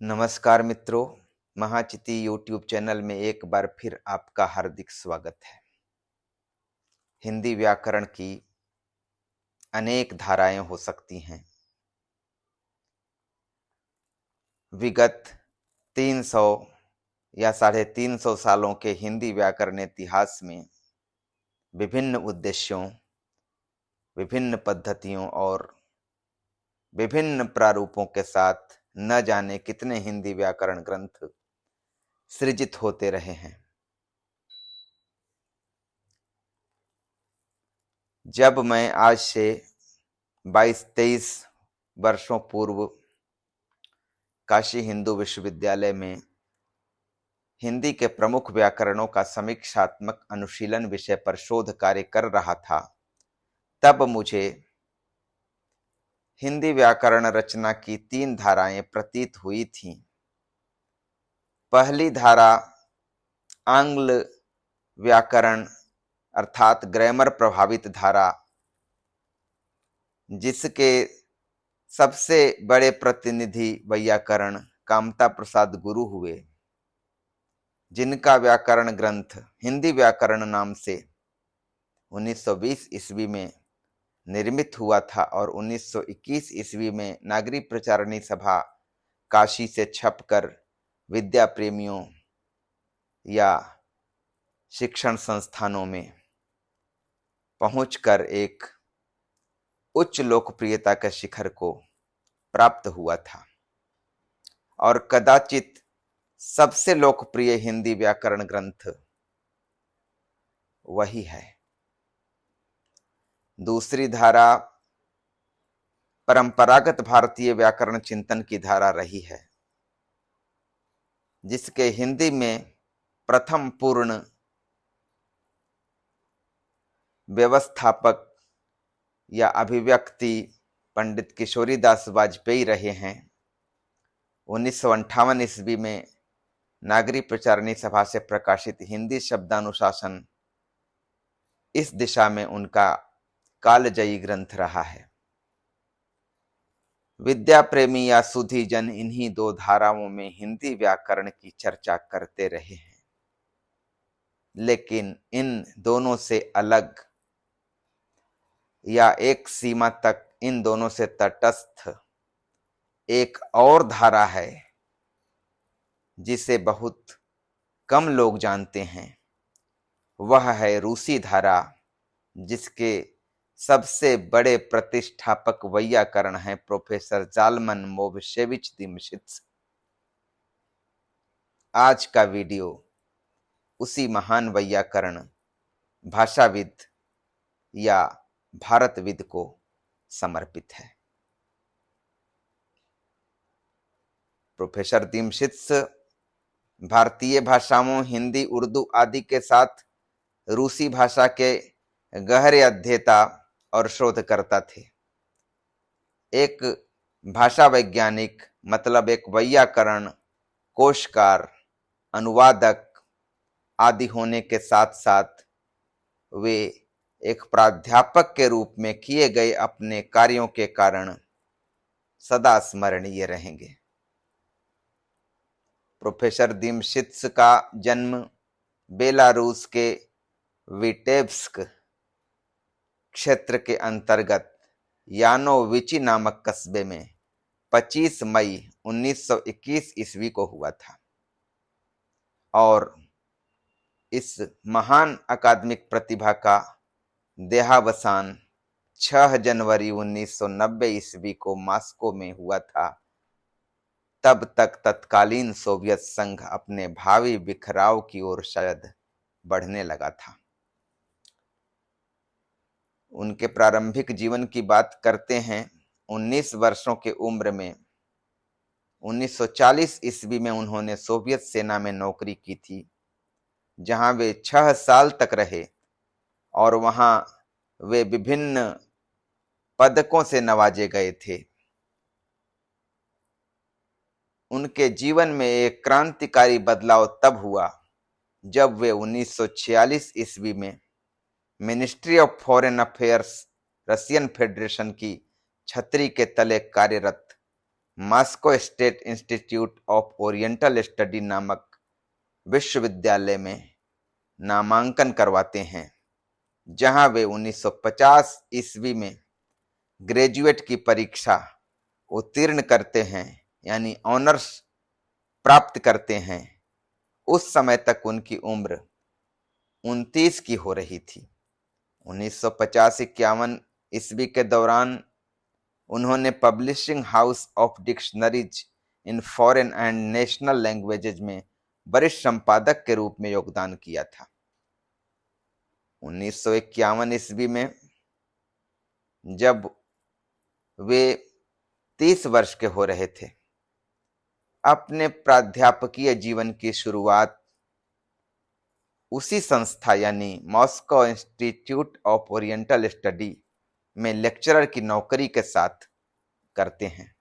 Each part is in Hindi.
नमस्कार मित्रों, महाचिति यूट्यूब चैनल में एक बार फिर आपका हार्दिक स्वागत है। हिंदी व्याकरण की अनेक धाराएं हो सकती हैं। विगत 300 या 350 सालों के हिंदी व्याकरण इतिहास में विभिन्न उद्देश्यों, विभिन्न पद्धतियों और विभिन्न प्रारूपों के साथ न जाने कितने हिंदी व्याकरण ग्रंथ सृजित होते रहे हैं। जब मैं आज से 22-23 वर्षों पूर्व काशी हिंदू विश्वविद्यालय में हिंदी के प्रमुख व्याकरणों का समीक्षात्मक अनुशीलन विषय पर शोध कार्य कर रहा था, तब मुझे हिंदी व्याकरण रचना की 3 धाराएं प्रतीत हुई थीं। पहली धारा आंग्ल व्याकरण अर्थात ग्रामर प्रभावित धारा, जिसके सबसे बड़े प्रतिनिधि वैयाकरण कामता प्रसाद गुरु हुए, जिनका व्याकरण ग्रंथ हिंदी व्याकरण नाम से 1920 ईस्वी में निर्मित हुआ था और 1921 ईस्वी में नागरी प्रचारणी सभा काशी से छपकर विद्या प्रेमियों या शिक्षण संस्थानों में पहुंचकर एक उच्च लोकप्रियता के शिखर को प्राप्त हुआ था और कदाचित सबसे लोकप्रिय हिंदी व्याकरण ग्रंथ वही है। दूसरी धारा परंपरागत भारतीय व्याकरण चिंतन की धारा रही है, जिसके हिंदी में प्रथम पूर्ण व्यवस्थापक या अभिव्यक्ति पंडित किशोरीदास वाजपेयी रहे हैं। 1958 ईस्वी में नागरी प्रचारणी सभा से प्रकाशित हिंदी शब्दानुशासन इस दिशा में उनका कालजयी ग्रंथ रहा है। विद्या प्रेमी या सुधी जन इन्हीं 2 धाराओं में हिंदी व्याकरण की चर्चा करते रहे हैं, लेकिन इन दोनों से अलग या एक सीमा तक इन दोनों से तटस्थ एक और धारा है, जिसे बहुत कम लोग जानते हैं। वह है रूसी धारा, जिसके सबसे बड़े प्रतिष्ठापक वैयाकरण हैं प्रोफेसर ज़ालमन मोवशेविच दिमशित्स। आज का वीडियो उसी महान वैयाकरण, भाषाविद या भारतविद को समर्पित है। प्रोफेसर दिमशित्स भारतीय भाषाओं हिंदी, उर्दू आदि के साथ रूसी भाषा के गहरे अध्येता और शोधकर्ता थे। एक भाषा वैज्ञानिक मतलब एक वैयाकरण, कोशकार, अनुवादक आदि होने के साथ साथ वे एक प्राध्यापक के रूप में किए गए अपने कार्यों के कारण सदा स्मरणीय रहेंगे। प्रोफेसर दिमशित्स का जन्म बेलारूस के विटेब्स्क क्षेत्र के अंतर्गत यानोविची नामक कस्बे में 25 मई 1921 ईस्वी को हुआ था और इस महान अकादमिक प्रतिभा का देहावसान 6 जनवरी 1990 ईस्वी को मॉस्को में हुआ था। तब तक तत्कालीन सोवियत संघ अपने भावी बिखराव की ओर शायद बढ़ने लगा था। उनके प्रारंभिक जीवन की बात करते हैं। 19 वर्षों की उम्र में 1940 ईस्वी में उन्होंने सोवियत सेना में नौकरी की थी, जहां वे 6 साल तक रहे और वहां वे विभिन्न पदकों से नवाजे गए थे। उनके जीवन में एक क्रांतिकारी बदलाव तब हुआ जब वे 1946 ईस्वी में ministry of foreign affairs Russian federation की छतरी के तले कार्यरत Moscow state institute of oriental study नामक विश्वविद्यालय में नामांकन करवाते हैं, जहां वे 1950 ईस्वी में ग्रेजुएट की परीक्षा उत्तीर्ण करते हैं, यानी ऑनर्स प्राप्त करते हैं। उस समय तक उनकी उम्र 29 की हो रही थी। 1950-51 ईस्वी के दौरान उन्होंने publishing house of dictionaries in foreign and national languages में वरिष्ठ संपादक के रूप में योगदान किया था। 1951 ईस्वी में जब वे 30 वर्ष के हो रहे थे, अपने प्राध्यापकीय जीवन की शुरुआत उसी संस्था यानी Moscow institute of oriental study में लेक्चरर की नौकरी के साथ करते हैं।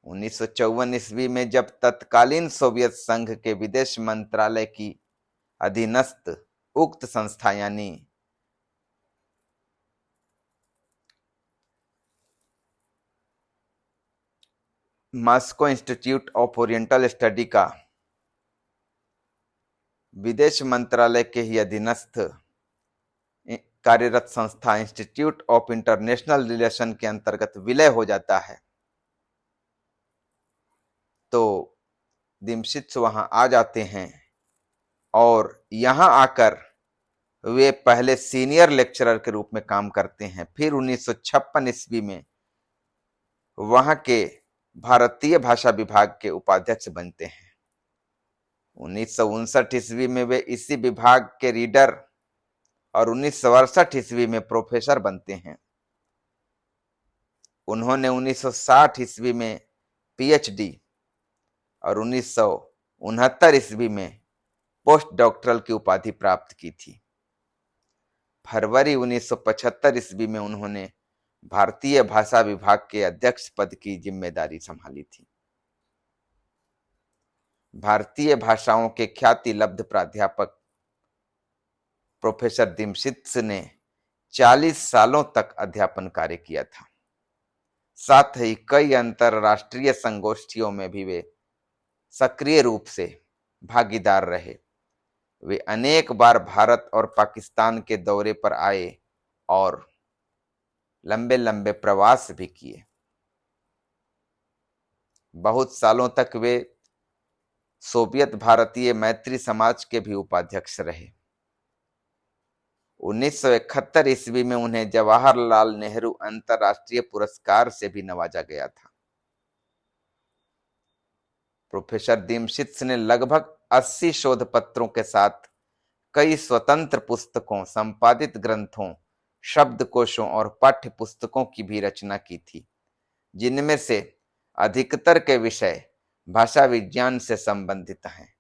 1954 ईस्वी में जब तत्कालीन सोवियत संघ के विदेश मंत्रालय की अधीनस्थ उक्त संस्था यानी Moscow institute of oriental study का विदेश मंत्रालय के ही अधीनस्थ कार्यरत संस्था इंस्टीट्यूट ऑफ इंटरनेशनल रिलेशन के अंतर्गत विलय हो जाता है, तो दिमशित्स वहां आ जाते हैं और यहां आकर वे पहले सीनियर लेक्चरर के रूप में काम करते हैं। फिर 1956 ईस्वी में वहां के भारतीय भाषा विभाग के उपाध्यक्ष बनते हैं। 1959 ईस्वी में वे इसी विभाग के रीडर और 1968 ईस्वी में प्रोफेसर बनते हैं। उन्होंने 1960 ईस्वी में पीएचडी और 1969 ईस्वी में पोस्ट डॉक्टरल की उपाधि प्राप्त की थी। फरवरी 1975 ईस्वी में उन्होंने भारतीय भाषा विभाग के अध्यक्ष पद की जिम्मेदारी संभाली थी। भारतीय भाषाओं के ख्याति लब्ध प्राध्यापक प्रोफेसर दिमशित्स ने 40 सालों तक अध्यापन कार्य किया था। साथ ही कई अंतरराष्ट्रीय संगोष्ठियों में भी वे सक्रिय रूप से भागीदार रहे। वे अनेक बार भारत और पाकिस्तान के दौरे पर आए और लंबे लंबे प्रवास भी किए। बहुत सालों तक वे सोवियत भारतीय मैत्री समाज के भी उपाध्यक्ष रहे। 1971 ईस्वी में उन्हें जवाहरलाल नेहरू अंतर्राष्ट्रीय पुरस्कार से भी नवाजा गया था। प्रोफेसर दिमशित्स ने लगभग 80 शोध पत्रों के साथ कई स्वतंत्र पुस्तकों, संपादित ग्रंथों, शब्दकोशों और पाठ्य पुस्तकों की भी रचना की थी, जिनमें से अधिकतर के विषय भाषा विज्ञान से संबंधित हैं।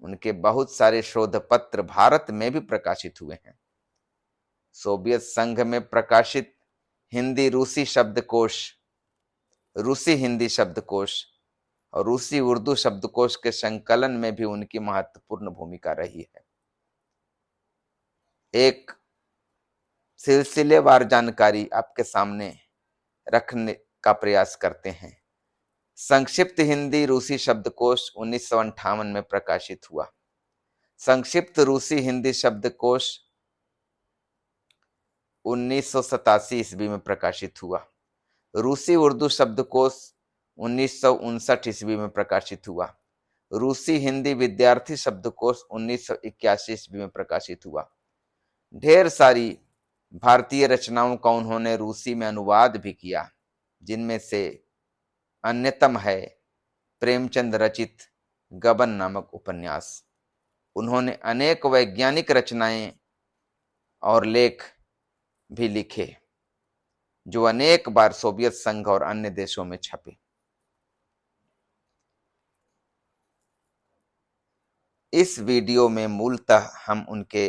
उनके बहुत सारे शोध पत्र भारत में भी प्रकाशित हुए हैं। सोवियत संघ में प्रकाशित हिंदी रूसी शब्दकोश, रूसी हिंदी शब्दकोश और रूसी उर्दू शब्दकोश के संकलन में भी उनकी महत्वपूर्ण भूमिका रही है। एक सिलसिलेवार जानकारी आपके सामने रखने का प्रयास करते हैं। संक्षिप्त हिंदी रूसी शब्दकोश 1958 में प्रकाशित हुआ। संक्षिप्त रूसी हिंदी शब्दकोश 1987 ईस्वी में प्रकाशित हुआ। रूसी उर्दू शब्दकोश 1959 ईस्वी में प्रकाशित हुआ। रूसी हिंदी विद्यार्थी शब्दकोश 1981 ईस्वी में प्रकाशित हुआ। ढेर सारी भारतीय रचनाओं का उन्होंने रूसी में अनुवाद भी किया, जिनमें से अन्यतम है प्रेमचंद रचित गबन नामक उपन्यास। उन्होंने अनेक वैज्ञानिक रचनाएं और लेख भी लिखे, जो अनेक बार सोवियत संघ और अन्य देशों में छपे। इस वीडियो में मूलतः हम उनके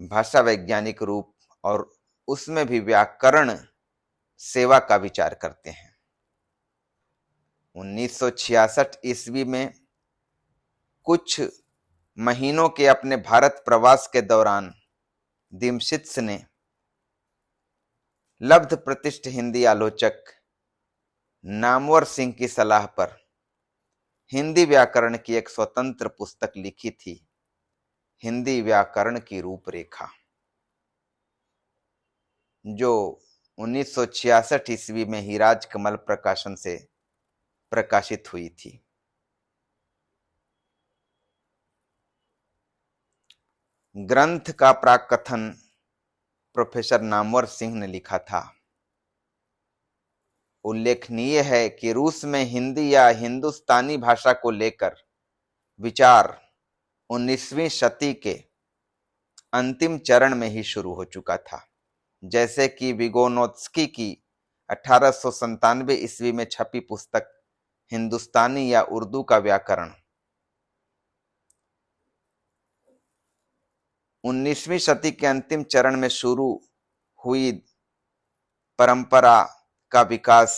भाषा वैज्ञानिक रूप और उसमें भी व्याकरण सेवा का विचार करते हैं। 1966 ईस्वी में कुछ महीनों के अपने भारत प्रवास के दौरान दिमशित्स ने लब्ध प्रतिष्ठ हिंदी आलोचक नामवर सिंह की सलाह पर हिंदी व्याकरण की एक स्वतंत्र पुस्तक लिखी थी, हिंदी व्याकरण की रूपरेखा, जो 1966 ईस्वी में हिराज कमल प्रकाशन से प्रकाशित हुई थी। ग्रंथ का प्राक कथन प्रोफेसर नामवर सिंह ने लिखा था। उल्लेखनीय है कि रूस में हिंदी या हिंदुस्तानी भाषा को लेकर विचार 19वीं शती के अंतिम चरण में ही शुरू हो चुका था। जैसे कि विगोनोत्स्की की 1897 ईस्वी में छपी पुस्तक हिंदुस्तानी या उर्दू का व्याकरण 19वीं शती के अंतिम चरण में शुरू हुई परंपरा का विकास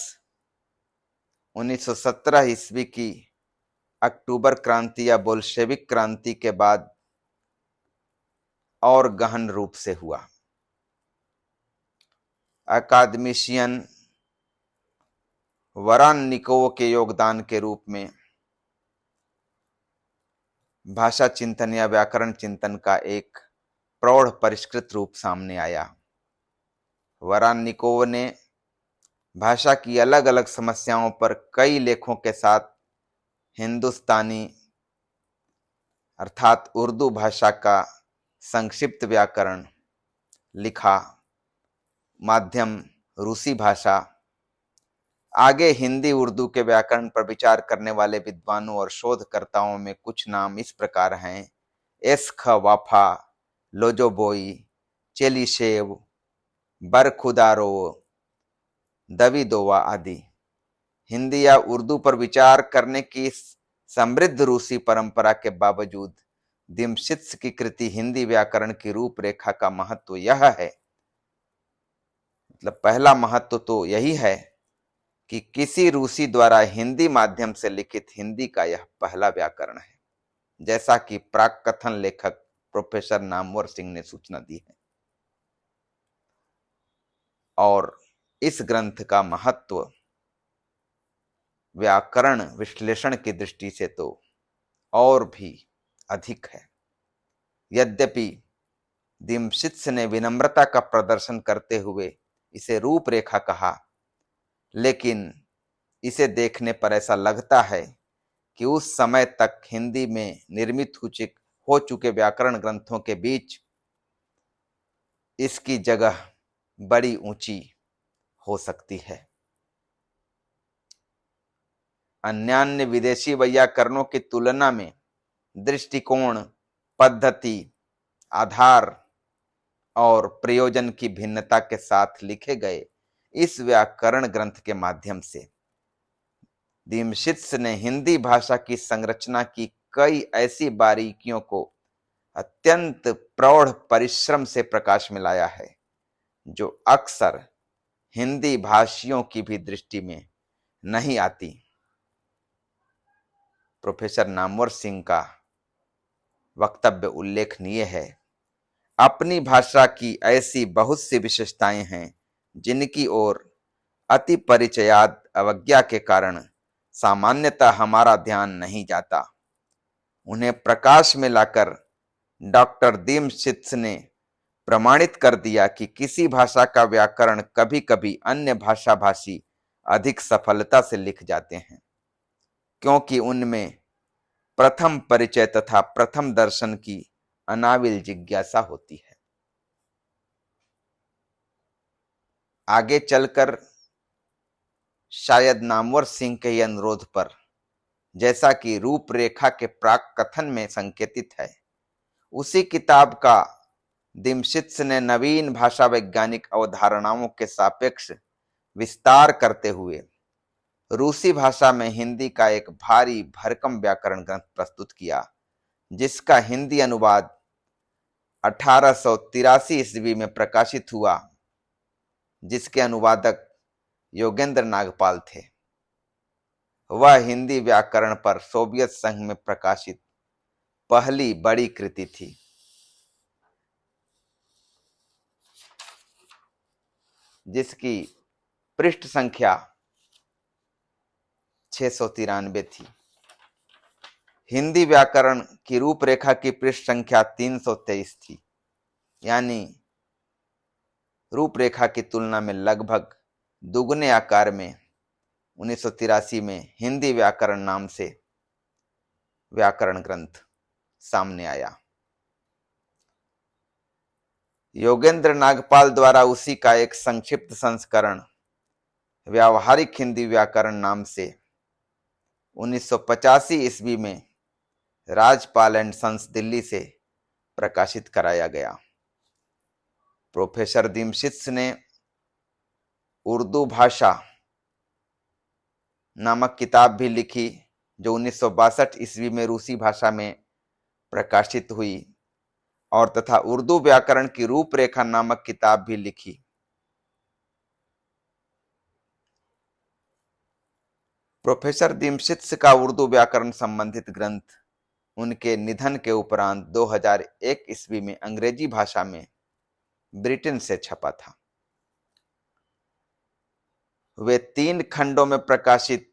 1917 ईस्वी की अक्टूबर क्रांति या बोल्शेविक क्रांति के बाद और गहन रूप से हुआ। अकादमिशियन वरान्निकोव के योगदान के रूप में भाषा चिंतन या व्याकरण चिंतन का एक प्रौढ़ परिष्कृत रूप सामने आया। वरान्निकोव ने भाषा की अलग अलग समस्याओं पर कई लेखों के साथ हिंदुस्तानी अर्थात उर्दू भाषा का संक्षिप्त व्याकरण लिखा। माध्यम रूसी भाषा। आगे हिंदी उर्दू के व्याकरण पर विचार करने वाले विद्वानों और शोधकर्ताओं में कुछ नाम इस प्रकार हैं: एस्खवाफा, लोजोबोई, चेलिशेव, बरखुदारोव, दविदोवा आदि। हिंदी या उर्दू पर विचार करने की समृद्ध रूसी परंपरा के बावजूद दिमशित्स की कृति हिंदी व्याकरण की रूपरेखा का महत्व यह है, मतलब पहला महत्व तो यही है कि किसी रूसी द्वारा हिंदी माध्यम से लिखित हिंदी का यह पहला व्याकरण है, जैसा कि प्राक कथन लेखक प्रोफेसर नामवर सिंह ने सूचना दी है। और इस ग्रंथ का महत्व व्याकरण विश्लेषण की दृष्टि से तो और भी अधिक है। यद्यपि दिमशित्स ने विनम्रता का प्रदर्शन करते हुए इसे रूपरेखा कहा, लेकिन इसे देखने पर ऐसा लगता है कि उस समय तक हिंदी में निर्मित हो चुके व्याकरण ग्रंथों के बीच इसकी जगह बड़ी ऊंची हो सकती है। अन्यान्य विदेशी वैयाकरणों की तुलना में दृष्टिकोण, पद्धति, आधार और प्रयोजन की भिन्नता के साथ लिखे गए इस व्याकरण ग्रंथ के माध्यम से दिमशित्स ने हिंदी भाषा की संरचना की कई ऐसी बारीकियों को अत्यंत प्रौढ़ परिश्रम से प्रकाश में लाया है, जो अक्सर हिंदी भाषियों की भी दृष्टि में नहीं आती। प्रोफेसर नामवर सिंह का वक्तव्य उल्लेखनीय है। अपनी भाषा की ऐसी बहुत सी विशेषताएं हैं जिनकी ओर अति परिचयाद अवज्ञा के कारण सामान्यतः हमारा ध्यान नहीं जाता। उन्हें प्रकाश में लाकर डॉक्टर दिमशित्स ने प्रमाणित कर दिया कि किसी भाषा का व्याकरण कभी कभी अन्य भाषा भाषी अधिक सफलता से लिख जाते हैं, क्योंकि उनमें प्रथम परिचय तथा प्रथम दर्शन की अनाविल जिज्ञासा होती है। आगे चलकर शायद नामवर सिंह के अनुरोध पर, जैसा कि रूपरेखा के प्राक कथन में संकेतित है, उसी किताब का दिमशित्स ने नवीन भाषा वैज्ञानिक अवधारणाओं के सापेक्ष विस्तार करते हुए रूसी भाषा में हिंदी का एक भारी भरकम व्याकरण ग्रंथ प्रस्तुत किया, जिसका हिंदी अनुवाद 1883 ईस्वी में प्रकाशित हुआ, जिसके अनुवादक योगेंद्र नागपाल थे। वह हिंदी व्याकरण पर सोवियत संघ में प्रकाशित पहली बड़ी कृति थी। जिसकी पृष्ठ संख्या 693 थी। हिंदी व्याकरण की रूपरेखा की पृष्ठ संख्या 323 थी, यानी रूपरेखा की तुलना में लगभग दुगने आकार में 1983 में हिंदी व्याकरण नाम से व्याकरण ग्रंथ सामने आया। योगेंद्र नागपाल द्वारा उसी का एक संक्षिप्त संस्करण व्यावहारिक हिंदी व्याकरण नाम से 1985 ईस्वी में राजपाल एंड सन्स दिल्ली से प्रकाशित कराया गया। प्रोफेसर दीमशित्स ने उर्दू भाषा नामक किताब भी लिखी, जो 1962 ईस्वी में रूसी भाषा में प्रकाशित हुई, और तथा उर्दू व्याकरण की रूपरेखा नामक किताब भी लिखी। प्रोफेसर दीमशित्स का उर्दू व्याकरण संबंधित ग्रंथ उनके निधन के उपरांत 2001 ईस्वी में अंग्रेजी भाषा में ब्रिटेन से छपा था। वे 3 खंडों में प्रकाशित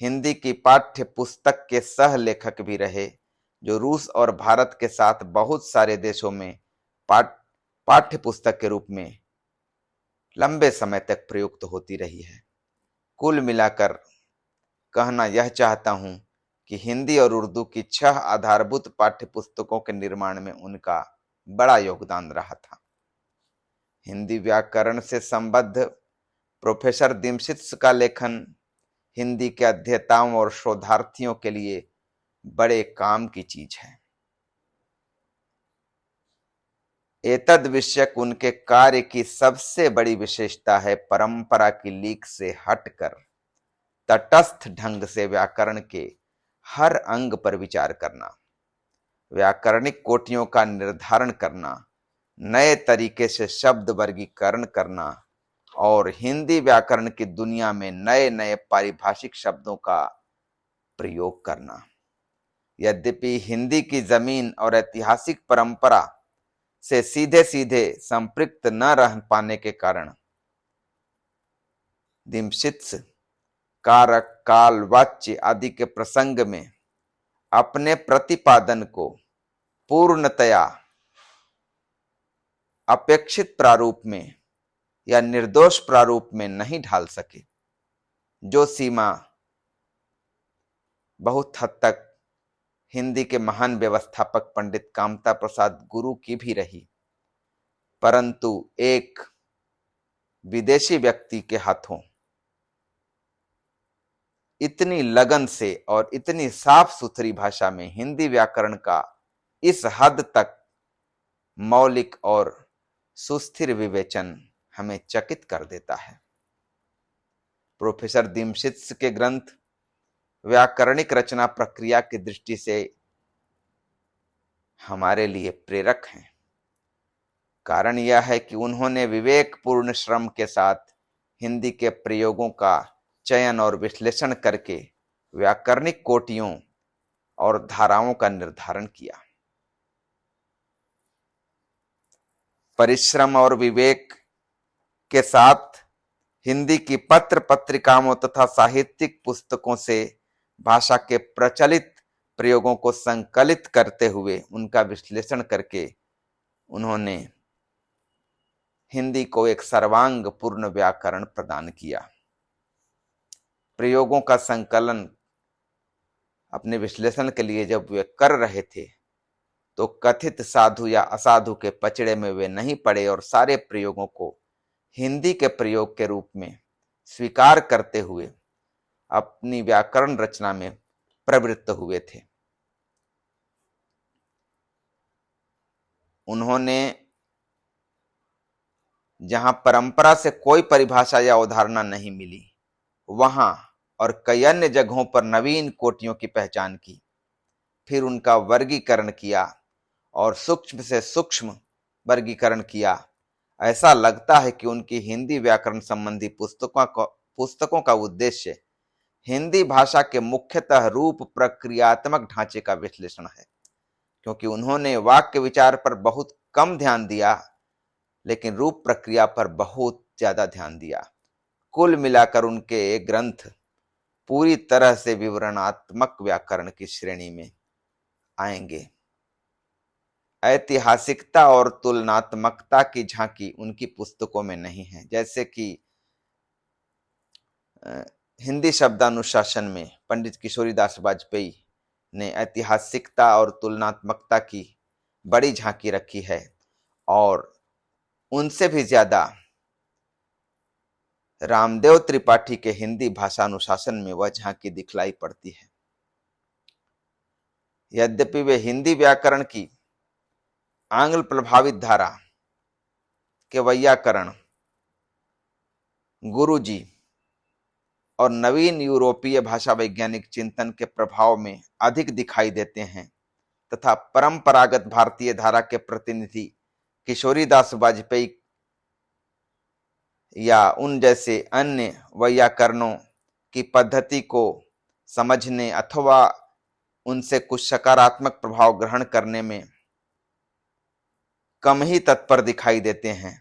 हिंदी की पाठ्य पुस्तक के सह लेखक भी रहे, जो रूस और भारत के साथ बहुत सारे देशों में पाठ्य पुस्तक के रूप में लंबे समय तक प्रयुक्त होती रही है। कुल मिलाकर कहना यह चाहता हूं कि हिंदी और उर्दू की 6 आधारभूत पाठ्य पुस्तकों के निर्माण में उनका बड़ा योगदान रहा था। हिंदी व्याकरण से संबद्ध प्रोफेसर दीमशित्स का लेखन हिंदी के अध्येताओं और शोधार्थियों के लिए बड़े काम की चीज है। एतद विषयक उनके कार्य की सबसे बड़ी विशेषता है परंपरा की लीक से हटकर तटस्थ ढंग से व्याकरण के हर अंग पर विचार करना, व्याकरणिक कोटियों का निर्धारण करना, नए तरीके से शब्द वर्गीकरण करना और हिंदी व्याकरण की दुनिया में नए नए पारिभाषिक शब्दों का प्रयोग करना। यद्यपि हिंदी की जमीन और ऐतिहासिक परंपरा से सीधे सीधे संपृक्त न रह पाने के कारण दीमशित्स कारक, काल, वाच्य आदि के प्रसंग में अपने प्रतिपादन को पूर्णतया अपेक्षित प्रारूप में या निर्दोष प्रारूप में नहीं ढाल सके, जो सीमा बहुत हद तक हिंदी के महान व्यवस्थापक पंडित कामता प्रसाद गुरु की भी रही, परंतु एक विदेशी व्यक्ति के हाथों इतनी लगन से और इतनी साफ सुथरी भाषा में हिंदी व्याकरण का इस हद तक मौलिक और सुस्थिर विवेचन हमें चकित कर देता है। प्रोफेसर दीमशित्स के ग्रंथ व्याकरणिक रचना प्रक्रिया की दृष्टि से हमारे लिए प्रेरक हैं। कारण यह है कि उन्होंने विवेकपूर्ण श्रम के साथ हिंदी के प्रयोगों का चयन और विश्लेषण करके व्याकरणिक कोटियों और धाराओं का निर्धारण किया। परिश्रम और विवेक के साथ हिंदी की पत्र पत्रिकाओं तथा साहित्यिक पुस्तकों से भाषा के प्रचलित प्रयोगों को संकलित करते हुए उनका विश्लेषण करके उन्होंने हिंदी को एक सर्वांग पूर्ण व्याकरण प्रदान किया। प्रयोगों का संकलन अपने विश्लेषण के लिए जब वे कर रहे थे तो कथित साधु या असाधु के पचड़े में वे नहीं पड़े और सारे प्रयोगों को हिंदी के प्रयोग के रूप में स्वीकार करते हुए अपनी व्याकरण रचना में प्रवृत्त हुए थे। उन्होंने जहां परंपरा से कोई परिभाषा या अवधारणा नहीं मिली, वहां और कई अन्य जगहों पर नवीन कोटियों की पहचान की, फिर उनका वर्गीकरण किया और सूक्ष्म से सूक्ष्म वर्गीकरण किया। ऐसा लगता है कि उनकी हिंदी व्याकरण संबंधी पुस्तकों का उद्देश्य हिंदी भाषा के मुख्यतः रूप प्रक्रियात्मक ढांचे का विश्लेषण है, क्योंकि उन्होंने वाक्य विचार पर बहुत कम ध्यान दिया लेकिन रूप प्रक्रिया पर बहुत ज्यादा ध्यान दिया। कुल मिलाकर उनके ग्रंथ पूरी तरह से विवरणात्मक व्याकरण की श्रेणी में आएंगे। ऐतिहासिकता और तुलनात्मकता की झांकी उनकी पुस्तकों में नहीं है। जैसे कि हिंदी शब्दानुशासन में पंडित किशोरीदास वाजपेयी ने ऐतिहासिकता और तुलनात्मकता की बड़ी झांकी रखी है, और उनसे भी ज्यादा रामदेव त्रिपाठी के हिंदी भाषानुशासन में वह झांकी दिखलाई पड़ती है। यद्यपि वे हिंदी व्याकरण की आंग्ल प्रभावित धारा के वैयाकरण, गुरुजी और नवीन यूरोपीय भाषा वैज्ञानिक चिंतन के प्रभाव में अधिक दिखाई देते हैं, तथा परंपरागत भारतीय धारा के प्रतिनिधि किशोरीदास वाजपेयी या उन जैसे अन्य वैयाकरणों की पद्धति को समझने अथवा उनसे कुछ सकारात्मक प्रभाव ग्रहण करने में कम ही तत्पर दिखाई देते हैं।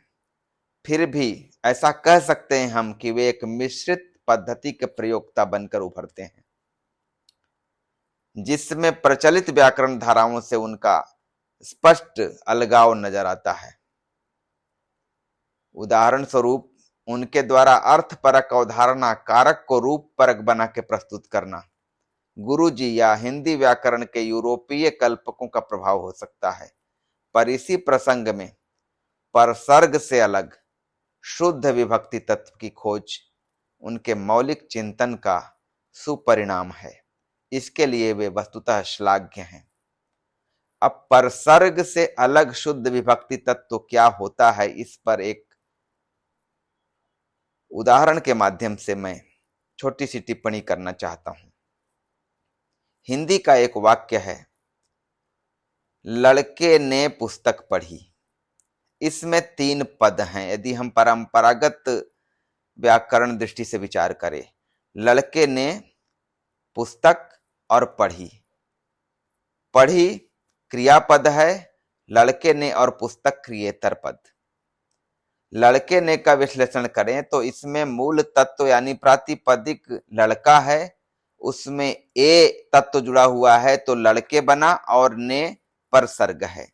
फिर भी ऐसा कह सकते हैं हम कि वे एक मिश्रित पद्धति के प्रयोक्ता बनकर उभरते हैं, जिसमें प्रचलित व्याकरण धाराओं से उनका स्पष्ट अलगाव नजर आता है। उदाहरण स्वरूप उनके द्वारा अर्थपरक अवधारणा कारक को रूप परक बना के प्रस्तुत करना गुरुजी या हिंदी व्याकरण के यूरोपीय कल्पकों का प्रभाव हो सकता है, पर इसी प्रसंग में परसर्ग से अलग शुद्ध विभक्ति तत्व की खोज उनके मौलिक चिंतन का सुपरिणाम है। इसके लिए वे वस्तुतः श्लाघ्य हैं। अब परसर्ग से अलग शुद्ध विभक्ति तत्व क्या होता है, इस पर एक उदाहरण के माध्यम से मैं छोटी सी टिप्पणी करना चाहता हूं। हिंदी का एक वाक्य है, लड़के ने पुस्तक पढ़ी। इसमें 3 पद हैं। यदि हम परंपरागत व्याकरण दृष्टि से विचार करें, लड़के ने पुस्तक और पढ़ी, पढ़ी क्रियापद है, लड़के ने और पुस्तक क्रियेतर पद। लड़के ने का विश्लेषण करें तो इसमें मूल तत्व यानी प्रातिपदिक लड़का है, उसमें ए तत्व जुड़ा हुआ है तो लड़के बना, और ने परसर्ग है।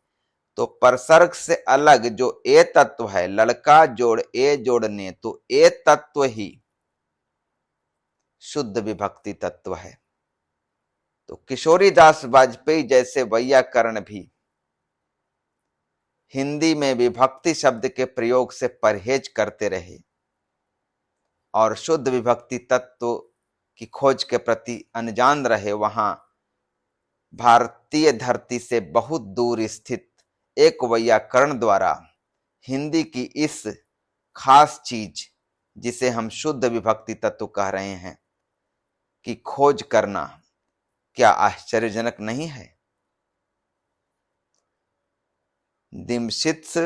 तो परसर्ग से अलग जो ए तत्व है, लड़का जोड़ ए जोड़ ने, तो ए तत्व ही शुद्ध विभक्ति तत्व है। तो किशोरीदास वाजपेयी जैसे वैयाकरण भी हिंदी में विभक्ति शब्द के प्रयोग से परहेज करते रहे और शुद्ध विभक्ति तत्व की खोज के प्रति अनजान रहे। वहां भारतीय धरती से बहुत दूर स्थित एक वैयाकरण द्वारा हिंदी की इस खास चीज, जिसे हम शुद्ध विभक्ति तत्व कह रहे हैं, की खोज करना क्या आश्चर्यजनक नहीं है? दिमशित्स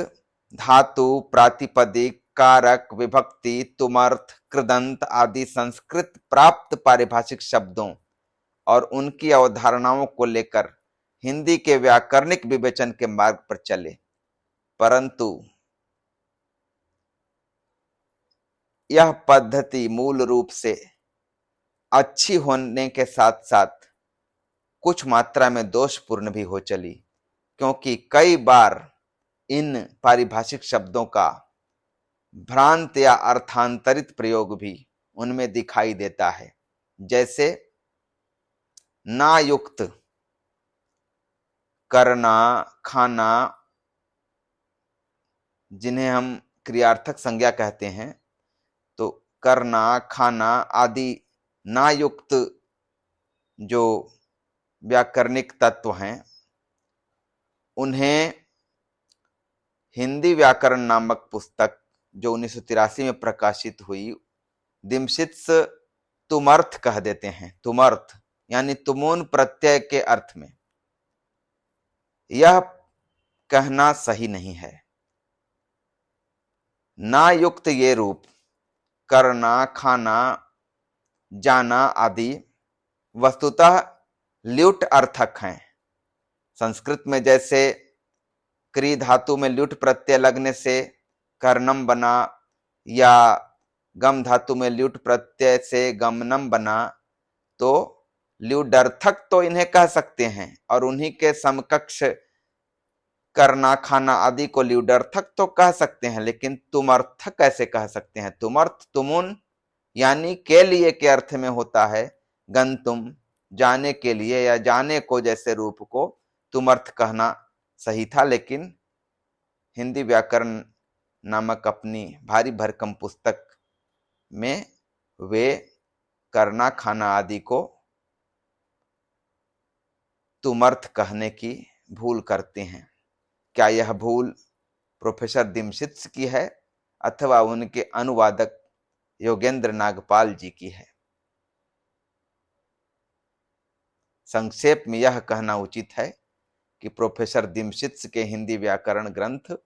धातु, प्रातिपदिक, कारक, विभक्ति, तुमर्थ, कृदंत आदि संस्कृत प्राप्त पारिभाषिक शब्दों और उनकी अवधारणाओं को लेकर हिंदी के व्याकरणिक विवेचन के मार्ग पर चले, परंतु यह पद्धति मूल रूप से अच्छी होने के साथ साथ कुछ मात्रा में दोषपूर्ण भी हो चली, क्योंकि कई बार इन पारिभाषिक शब्दों का भ्रांत या अर्थांतरित प्रयोग भी उनमें दिखाई देता है। जैसे नायुक्त, करना, खाना, जिन्हें हम क्रियार्थक संज्ञा कहते हैं, तो करना, खाना आदि नायुक्त जो व्याकरणिक तत्व हैं, उन्हें हिंदी व्याकरण नामक पुस्तक जो 1983 में प्रकाशित हुई, दिमशित्स तुमर्थ कह देते हैं। तुमर्थ यानी तुमून प्रत्यय के अर्थ में। यह कहना सही नहीं है। ना युक्त ये रूप करना, खाना, जाना आदि वस्तुतः ल्युट अर्थक हैं। संस्कृत में जैसे क्री धातु में ल्युट प्रत्यय लगने से कर्णम बना, या गम धातु में ल्युट प्रत्यय से गमनम बना, तो ल्यूडर्थक तो इन्हें कह सकते हैं, और उन्हीं के समकक्ष करना खाना आदि को ल्यूडर्थक तो कह सकते हैं, लेकिन तुमर्थक कैसे कह सकते हैं? तुमर्थ तुमुन यानी के लिए के अर्थ में होता है। गंतुम जाने के लिए या जाने को जैसे रूप को तुमर्थ कहना सही था, लेकिन हिंदी व्याकरण नामक अपनी भारी भरकम पुस्तक में वे करना खाना आदि को तुमर्थ कहने की भूल करते हैं। क्या यह भूल प्रोफेसर दिमशित्स की है अथवा उनके अनुवादक योगेंद्र नागपाल जी की है? संक्षेप में यह कहना उचित है कि प्रोफेसर दिमशित्स के हिंदी व्याकरण ग्रंथ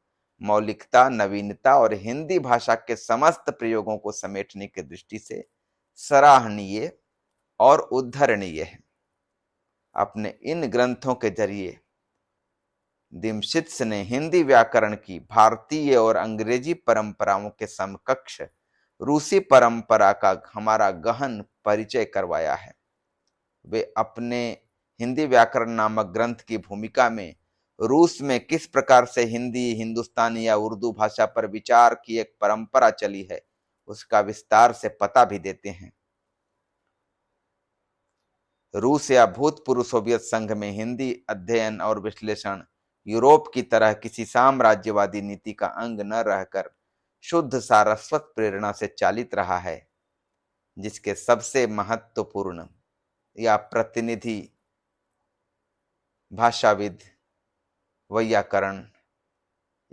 मौलिकता, नवीनता और हिंदी भाषा के समस्त प्रयोगों को समेटने की दृष्टि से सराहनीय और उद्धरणीय है। अपने इन ग्रंथों के जरिए दिमशित्स ने हिंदी व्याकरण की भारतीय और अंग्रेजी परंपराओं के समकक्ष रूसी परंपरा का हमारा गहन परिचय करवाया है। वे अपने हिंदी व्याकरण नामक ग्रंथ की भूमिका में रूस में किस प्रकार से हिंदी, हिंदुस्तानी या उर्दू भाषा पर विचार की एक परंपरा चली है, उसका विस्तार से पता भी देते हैं। रूस या भूतपूर्व सोवियत संघ में हिंदी अध्ययन और विश्लेषण यूरोप की तरह किसी साम्राज्यवादी नीति का अंग न रहकर शुद्ध सारस्वत प्रेरणा से चालित रहा है, जिसके सबसे महत्वपूर्ण या प्रतिनिधि भाषाविद, वैयाकरण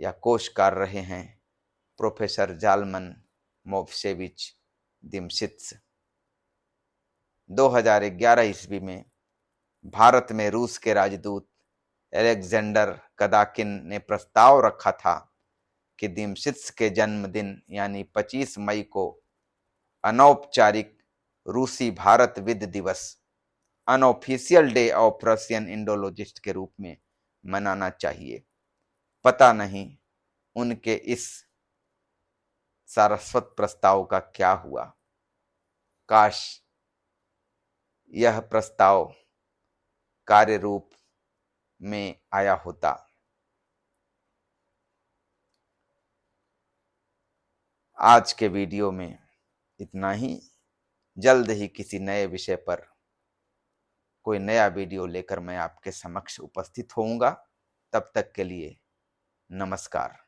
या कोशकार रहे हैं प्रोफेसर जालमन मोवशेविच दिमशित्स। 2011 ईस्वी में भारत में रूस के राजदूत अलेक्जेंडर कदाकिन ने प्रस्ताव रखा था कि दिमशित्स के जन्मदिन यानी 25 मई को अनौपचारिक रूसी भारतविद दिवस, unofficial day of Russian Indologist के रूप में मनाना चाहिए। पता नहीं उनके इस सारस्वत प्रस्ताव का क्या हुआ। काश यह प्रस्ताव कार्य रूप में आया होता। आज के वीडियो में इतना ही। जल्द ही किसी नए विषय पर कोई नया वीडियो लेकर मैं आपके समक्ष उपस्थित होऊंगा। तब तक के लिए नमस्कार।